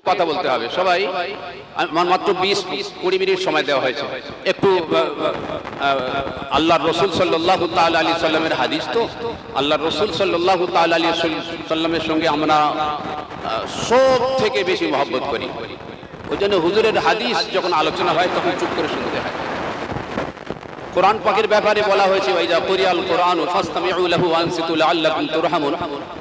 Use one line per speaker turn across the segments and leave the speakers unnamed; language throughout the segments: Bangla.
কথা বলতে হবে সবাই। আমার মাত্র 20-20 মিনিট সময় দেওয়া হয়েছে। একটু আল্লাহর রাসূল সাল্লাল্লাহু তাআলা আলাইহি সাল্লামের হাদিস, তো আল্লাহর রাসূল সাল্লাল্লাহু তাআলা আলাইহি সাল্লামের সঙ্গে আমরা সব থেকে বেশি মহব্বত করি। ওই জন্য হুজুরের হাদিস যখন আলোচনা হয় তখন চুপ করে শুনতে হয়। কোরআন পাকের ব্যাপারে বলা হয়েছে ওয়াইজা কুরিয়াল কুরআনু ফাসতামিউ লাহু ওয়ানসিতু লাআল্লাকুম তুরহামুন।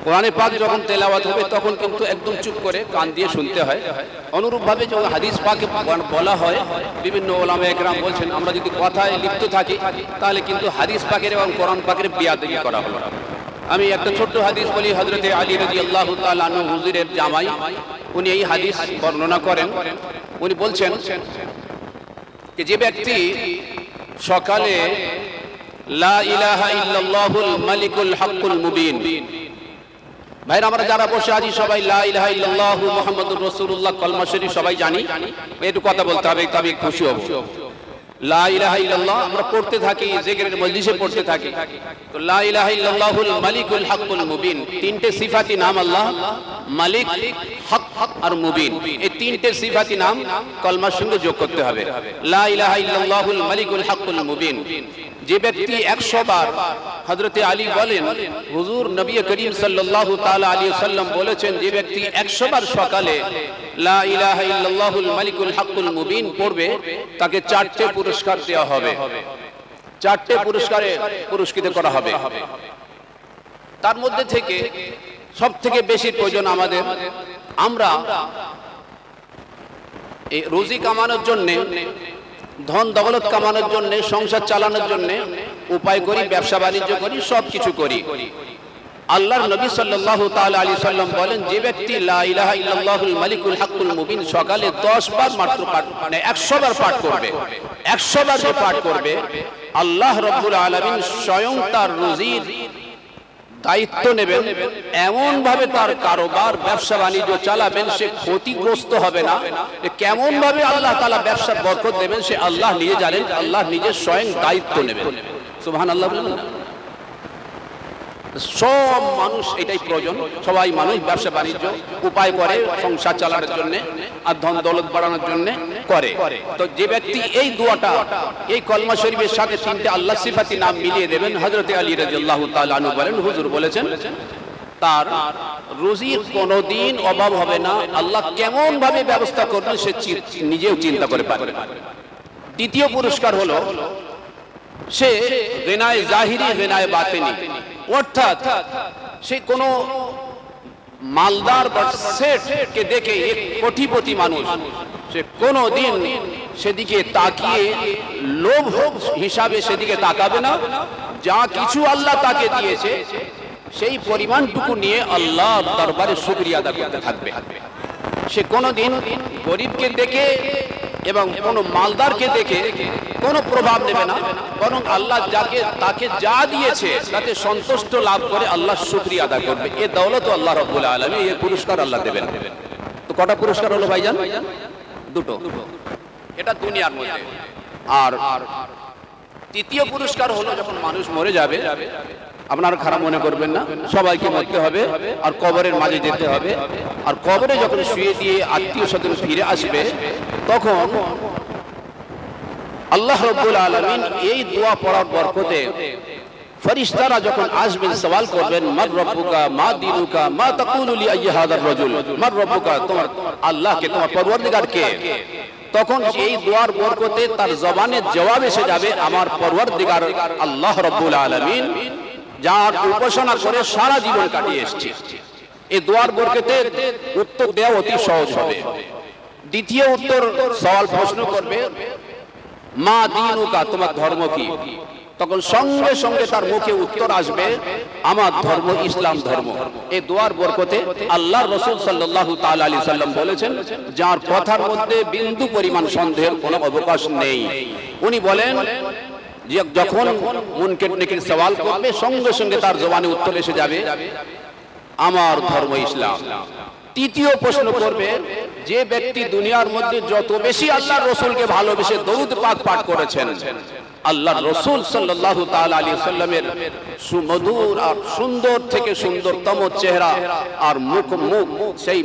কোরআনে পাক যখন তেলাওয়াত হবে তখন কিন্তু একদম চুপ করে কান দিয়ে শুনতে হয়। অনুরূপভাবে যখন হাদিস পাকে বলা হয়, বিভিন্ন ওলামা একরাম বলছেন আমরা যদি কথায় লিপ্ত থাকি তাহলে কিন্তু হাদিস পাকের এবং কোরআন পাকের বেয়াদবি করা হলো। আমি একটা ছোট্ট হাদিস বলি। হযরতে আলী রাদিয়াল্লাহু তাআলা আনহু হুজুরের জামাই, উনি এই হাদিস বর্ণনা করেন। উনি বলছেন যে ব্যক্তি সকালে লা ইলাহা ইল্লাল্লাহুল মালিকুল হকুল মুবিন, ভাইরা আমরা যারা বসে আছি সবাই লা ইলাহা ইল্লাল্লাহু মুহাম্মাদুর রাসূলুল্লাহ কলমা শরীফ সবাই জানি, একটু কথা বলতে হবে তবে খুশি হব। লা ইলাহা ইল্লাল্লাহ আমরা পড়তে থাকি, জিকিরের মজলিসে পড়তে থাকি। তো লা ইলাহা ইল্লাল্লাহুল মালিকুল হকুল মুবিন, তিনটে সিফাতি নাম আল্লাহ, মালিক, হক আর মুবিন, এই তিনটে সিফাতি নাম কলমার সঙ্গে যোগ করতে হবে। লা ইলাহা ইল্লাল্লাহুল মালিকুল হকুল মুবিন। যে ব্যক্তি 100 বার, হযরতে আলী বলেন হুজুর নবী করিম সাল্লাল্লাহু তাআলা আলাইহি ওয়াসাল্লাম বলেছেন যে ব্যক্তি 100 বার সকালে লা ইলাহা ইল্লাল্লাহুল মালিকুল হকুল মুবিন পড়বে তাকে 4টে পুরস্কার দেওয়া হবে, 4টে পুরস্কারে পুরস্কৃত করা হবে। তার মধ্যে থেকে সবথেকে বেশি প্রয়োজন আমাদের, আমরা এই রুজি কামানোর জন্য, ধন দৌলত কামানোর জন্য, সংসার চালানোর জন্য উপায় করি, ব্যবসা বাণিজ্য করি, সব কিছু করি। আল্লাহর নবী সাল্লাল্লাহু তাআলা আলাইহি সাল্লাম বলেন যে ব্যক্তি লা ইলাহা ইল্লাল্লাহুল মালিকুল হকুল মুবিন সকালে 10 বার মাত্র পাঠ, মানে 100 বার পাঠ করবে, 100 বার যে পাঠ করবে আল্লাহ রাব্বুল আলামিন স্বয়ং তার রুজির দায়িত্ব নেবেন, এমন ভাবে তার কারোবার ব্যবসা বাণিজ্য চালাবেন সে ক্ষতিগ্রস্ত হবে না। কেমন ভাবে আল্লাহ তাআলা ব্যবসার বরকত দেবেন সে আল্লাহ নিজে জানেন, আল্লাহ নিজে স্বয়ং দায়িত্ব নেবেন। সুবহানাল্লাহ বলুন না। সব মানুষ এটাই প্রয়োজন, সবাই মানুষ ব্যবসা বাণিজ্য উপায় করে সংসার চালানোর জন্য আর ধন দৌলত বাড়ানোর জন্য করে। তো যে ব্যক্তি এই দোয়াটা এই কলমা শরীফের সাথে তিনটে আল্লাহ সিফাতি নাম মিলিয়ে দেবেন, হযরতে আলী রাদিয়াল্লাহু তাআলা আনহু বলেন হুজুর বলেছেন তার রুজির কোনোদিন অভাব হবে না। আল্লাহ কেমন ভাবে ব্যবস্থা করবেন সে নিজেও চিন্তা করে পারবে না। দ্বিতীয় পুরস্কার হলো সে গিনায়ে জাহিরি, গিনায়ে বাতিনি, অর্থাৎ সে কোনো মালদার বা সেঠকে দেখে এক কোটিপতি মানুষ সে কোনোদিন সেদিকে তাকিয়ে লোভ হিসাবে সেদিকে তাকাবে না। যা কিছু আল্লাহ তাকে দিয়েছে সেই পরিমাণটুকু নিয়ে আল্লাহর দরবারে শুকরিয়া আদায় করতে থাকবে। সে কোনোদিন গরিবকে দেখে এবং কোনো মালদারকে দেখে কোনো প্রভাব নেবে না, বরং আল্লাহ তাকে যা দিয়েছে তাতে সন্তুষ্ট লাভ করে আল্লাহ শুকরিয়া আদায় করবে। এ দৌলত আল্লাহ রাব্বুল আলামিন, এর পুরস্কার আল্লাহ দেবেন। তো কটা পুরস্কার হলো ভাইজান? দুটো। এটা দুনিয়ার মধ্যে। আর তৃতীয় পুরস্কার হলো যখন মানুষ মরে যাবে, আপনারা খারাপ মনে করবেন না, সবাইকে মরতে হবে আর কবরের মাঝে যেতে হবে। আর কবরে যখন শুয়ে দিয়ে আত্মীয় স্বজন ফিরে আসবে তখন আল্লাহ রাব্বুল আলামিন এই দোয়া পড়ার বরকতে ফেরেশতারা যখন আসবেন সওয়াল করবেন মান রাব্বুকা মা দীনুকা মা তাকুলু লি আইহাদার রাজুল, মান রাব্বুকা তোমার আল্লাহকে, তোমার পরওয়ারদিগার কে? তখন এই দোয়ার বরকতে তার জবানে জবাব এসে যাবে আমার পরওয়ারদিগার আল্লাহ রাব্বুল আলামিন, যার উপাসনা করে সারা জীবন কাটিয়ে এসেছি। এই দোয়ার বরকতে উত্তর দেওয়া অতি সহজ হবে। দ্বিতীয় উত্তর সওয়াল প্রশ্ন করবে মা দীনুকা, তোমার ধর্ম কি? তখন সঙ্গে সঙ্গে তার মুখে উত্তর আসবে আমার ধর্ম ইসলাম ধর্ম। এই দোয়ার বরকতে আল্লাহর রাসূল সাল্লাল্লাহু তাআলা আলাইহি সাল্লাম বলেছেন যার কথার মধ্যে বিন্দু পরিমাণ সন্দেহের কোনো অবকাশ নেই। উনি বলেন যে যখন মুনকার নেকির সওয়াল করবে সঙ্গে সঙ্গে তার জবানে উত্তর এসে যাবে আমার ধর্ম ইসলাম। তৃতীয় প্রশ্ন করবে যে ব্যক্তি দুনিয়ার মধ্যে যত বেশি আল্লাহর রাসূলকে ভালোবেসে দরুদ পাক পাঠ করেছেন আল্লাহ রসুল সাল্লাল্লাহু তাআলা আলাইহি সাল্লামের সুমধুর আর সুন্দর থেকে সুন্দরতম চেহারা আর মুখ সেই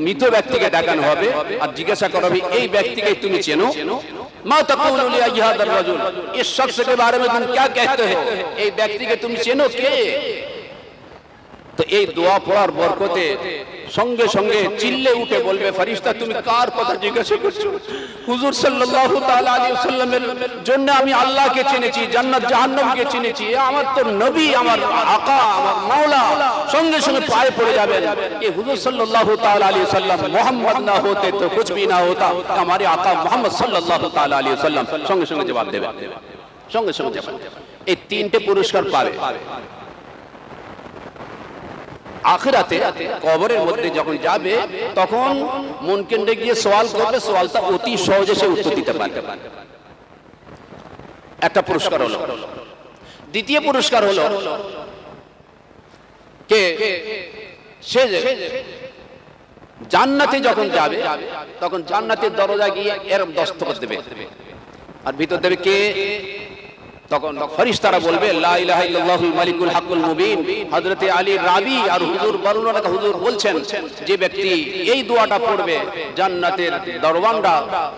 মৃত ব্যক্তিকে দেখানো হবে আর জিজ্ঞাসা করা হবে এই ব্যক্তিকে তুমি চেনো মা তাকুলু লি হাযার রাজুল इस शख्स के बारे में तुम क्या कहते हो এই ব্যক্তিকে তুমি চেনো কে তো এই দোয়া পড়ার বরকতে সঙ্গে সঙ্গে চিল্লে উঠে বলবে ফেরেশতা তুমি কার কথা জিজ্ঞাসা করছো হুজুর সাল্লাল্লাহু তাআলা আলাইহি ওয়াসাল্লামের জন্য আমি আল্লাহকে চিনেছি জান্নাত জাহান্নামকে চিনেছি আমার তো নবী আমার আকা আমার মাওলা সঙ্গে সঙ্গে পায়ে পড়ে যাবেন এই হুজুর সাল্লাল্লাহু তাআলা আলাইহি ওয়াসাল্লাম মুহাম্মদ না হতে তো कुछ भी না হতা हमारे आका मोहम्मद सल्लल्लाहु ताला अलैहि वसल्लम সঙ্গে সঙ্গে জবাব দেবে সঙ্গে সঙ্গে জবাব এই তিনটে পুরস্কার পাবে আখিরাতে কবরের মধ্যে যখন যাবে তখন মুনকিরে গিয়ে সওয়াল করবে সওয়ালটা অতি সহজে সে উত্তর দিতে পারবে একটা পুরস্কার হলো দ্বিতীয় পুরস্কার হলো কে সে জান্নাতে যখন যাবে তখন জান্নাতের দরজা গিয়ে এরকম দস্তখত দেবে আর ভিতর দেবে কে তখন ফেরেশতারা বলবে লা ইলাহা ইল্লাল্লাহুল মালিকুল হাক্কুল মুবিন হযরত আলী রাবি আর হুজুর বর্ণনা হুজুর বলছেন যে ব্যক্তি এই দোয়াটা পড়বে জান্নাতের দরওয়ানরা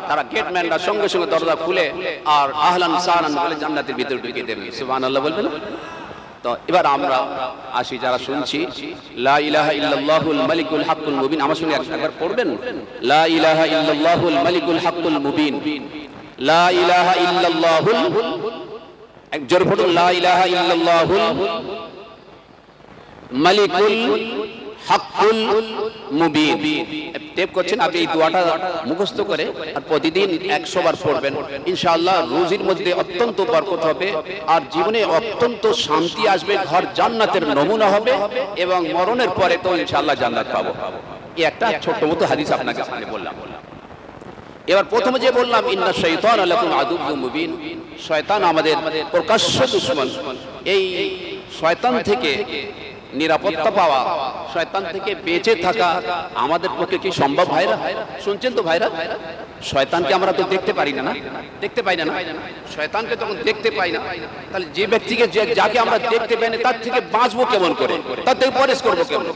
তারা গেটম্যানরা সঙ্গে সঙ্গে দরজা খুলে আর আহলান সাহলান বলে জান্নাতের ভিতরে ঢুকিয়ে দেবে সুবহানাল্লাহ বলবেন তো এবার আমরা আসি যারা শুনছি লা ইলাহা ইল্লাল্লাহুল মালিকুল হাক্কুল মুবিন আমার সঙ্গে একবার পড়বেন লা ইলাহা ইল্লাল্লাহুল মালিকুল হাক্কুল মুবিন লা ইলাহা ইল্লাল্লাহুল এক জোরে পড়ুন লা ইলাহা ইল্লাল্লাহুল মালিকুল হাক্কুল মুবিন টেপ করছেন আপনি এই দোয়াটা মুখস্থ করে আর প্রতিদিন 100 বার পড়বেন ইনশাআল্লাহ রোজির মধ্যে অত্যন্ত বরকত হবে আর জীবনে অত্যন্ত শান্তি আসবে ঘর জান্নাতের নমুনা হবে এবং মরণের পরে তো ইনশাআল্লাহ জান্নাত পাবো এই একটা ছোট মতো হাদিস আপনাকে সামনে বললাম এবার প্রথমে যে বললাম ইন্না শাইতানা লাকুম আদুউম মুবিন শয়তান আমাদের প্রকাশ্য দুশমন এই শয়তান থেকে নিরাপত্তা পাওয়া শয়তান থেকে বেঁচে থাকা আমাদের পক্ষে কি সম্ভব ভাইরা শুনছেন তো ভাইরা শয়তানকে আমরা তো দেখতে পারি না দেখতে পাই না শয়তানকে তখন দেখতে পাই না তাহলে যে ব্যক্তিকে যাকে আমরা দেখতে পাই না তার থেকে বাঁচবো কেমন করে তার থেকে পরেশ করবো কেমন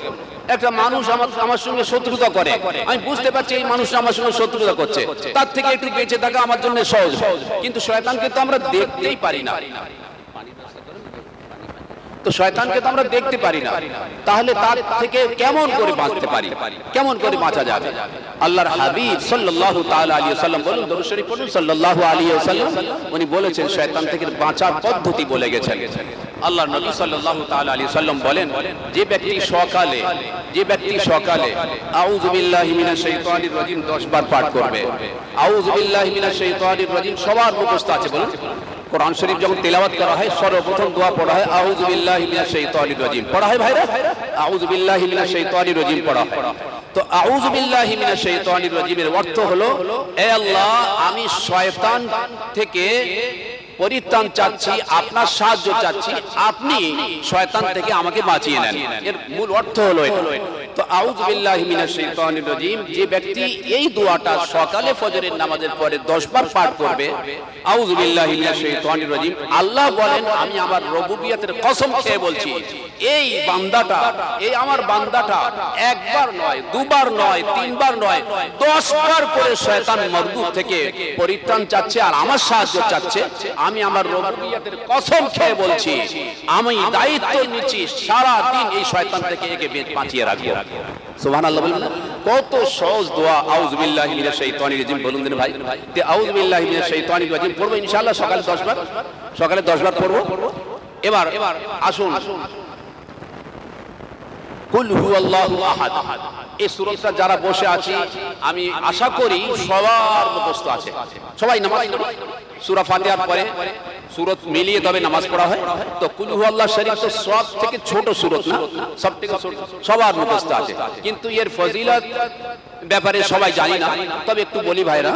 একটা মানুষ আমার সঙ্গে শত্রুতা করে আমি বুঝতে পারছি এই মানুষটা আমার সঙ্গে শত্রুতা করছে তার থেকে একটু বেঁচে থাকা আমার জন্য সহজ কিন্তু শয়তানকে তো আমরা দেখতেই পারি না তো শয়তানকে তো আমরা দেখতে পারি না তাহলে তার থেকে কেমন করে বাঁচতে পারি কেমন করে বাঁচা যাবে আল্লাহর হাবিব সাল্লাল্লাহু তাআলা আলাইহি ওয়াসাল্লাম বলুন দরুদ শরীফ পড়ুন সাল্লাল্লাহু আলাইহি ওয়াসাল্লাম উনি বলেছেন শয়তান থেকে বাঁচার পদ্ধতি বলে গেছেন আল্লাহর নবী সাল্লাল্লাহু তাআলা আলাইহি ওয়াসাল্লাম বলেন যে ব্যক্তি সকালে আউযু বিল্লাহি মিনাশ শাইতানির রাজিম 10 বার পাঠ করবে আউযু বিল্লাহি মিনাশ শাইতানির রাজিম সবার মুখস্থ আছে বলুন কোরআন শরীফ যখন তেলাওয়াত করা হয় সর্বপ্রথম দোয়া পড়া হয় আউযু বিল্লাহি মিনাশ শাইতানির রাজিম পড়া হয় ভাইরা আউযু বিল্লাহি মিনাশ শাইতানির রাজিম পড়া হয় তো আউযু বিল্লাহি মিনাশ শাইতানির রাজিমের অর্থ হলো হে আল্লাহ আমি শয়তান থেকে পরিত্রাণ চাচ্ছি আপনার সাহায্য চাচ্ছি আপনি শয়তান থেকে আমাকে বাঁচিয়ে নেন এর মূল অর্থ হলো এটা তো আউযু বিল্লাহি মিনাশ শাইতানির রাজিম যে ব্যক্তি এই দোয়াটা সকালে ফজরের নামাজের পরে 10 বার পাঠ করবে আউযু বিল্লাহি মিনাশ শাইতানির রাজিম আল্লাহ বলেন আমি আমার রুবুবিয়তের কসম খেয়ে বলছি এই বান্দাটা এই আমার বান্দাটা একবার নয় দুবার নয় তিনবার নয় 10 বার করে শয়তান মরদুদ থেকে পরিত্রাণ চাচ্ছে আর আমার সাহায্য চাচ্ছে আমি আমার রুবুবিয়তের কসম খেয়ে বলছি আমি দায়িত্ব নিচ্ছি সারা দিন এই শয়তান থেকে একে বাঁচিয়ে রাখবো সুবহানাল্লাহ বলুন কত সহজ দোয়া আউযু বিল্লাহি মিনাশ শাইতানির রাজিম বলুন দিন ভাই তে আউযু বিল্লাহি মিনাশ শাইতানির রাজিম পড়বো ইনশাআল্লাহ সকালে 10 বার পড়বো এবার আসুন কুল হুয়াল্লাহু আহাদ এই সূরাটা যারা বসে আছি আমি আশা করি সবার মুখস্থ আছে সবাই নামাজ সূরা ফাতিহার পরে সূরত মিলিয়ে তবে নামাজ পড়া হয় তো কুল হুয়াল্লাহ শরীফ তো সব থেকে ছোট সূরত না সব থেকে ছোট সবার মুখস্থ আছে কিন্তু এর ফজিলত ব্যাপারে সবাই জানি না তবে একটু বলি ভাইরা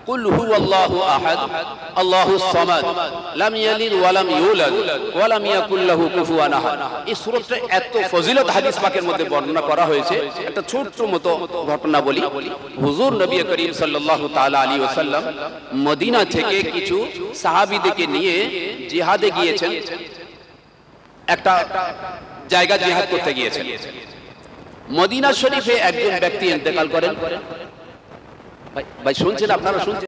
কুল হুয়াল্লাহু আহাদ আল্লাহুস সামাদ লাম ইয়ালিদ ওয়া লাম ইউলাদ ওয়া লাম ইয়াকুল লাহু কুফুয়ান আহাদ। এই সূরাটা এত ফজিলত হাদিস পাকের মধ্যে বর্ণনা করা হয়েছে। একটা ছোট্ট মতো ঘটনা বলি। হুজুর নবী করিম সাল্লাল্লাহু তাআলা আলাইহি ওয়াসাল্লাম মদিনা থেকে কিছু সাহাবীদেরকে নিয়ে জিহাদে গিয়েছেন, একটা জায়গা জিহাদ করতে গিয়েছেন। মদিনা শরীফে একজন ব্যক্তি ইন্তেকাল করেন। ভাই শুনছেন, আপনারা শুনছেন?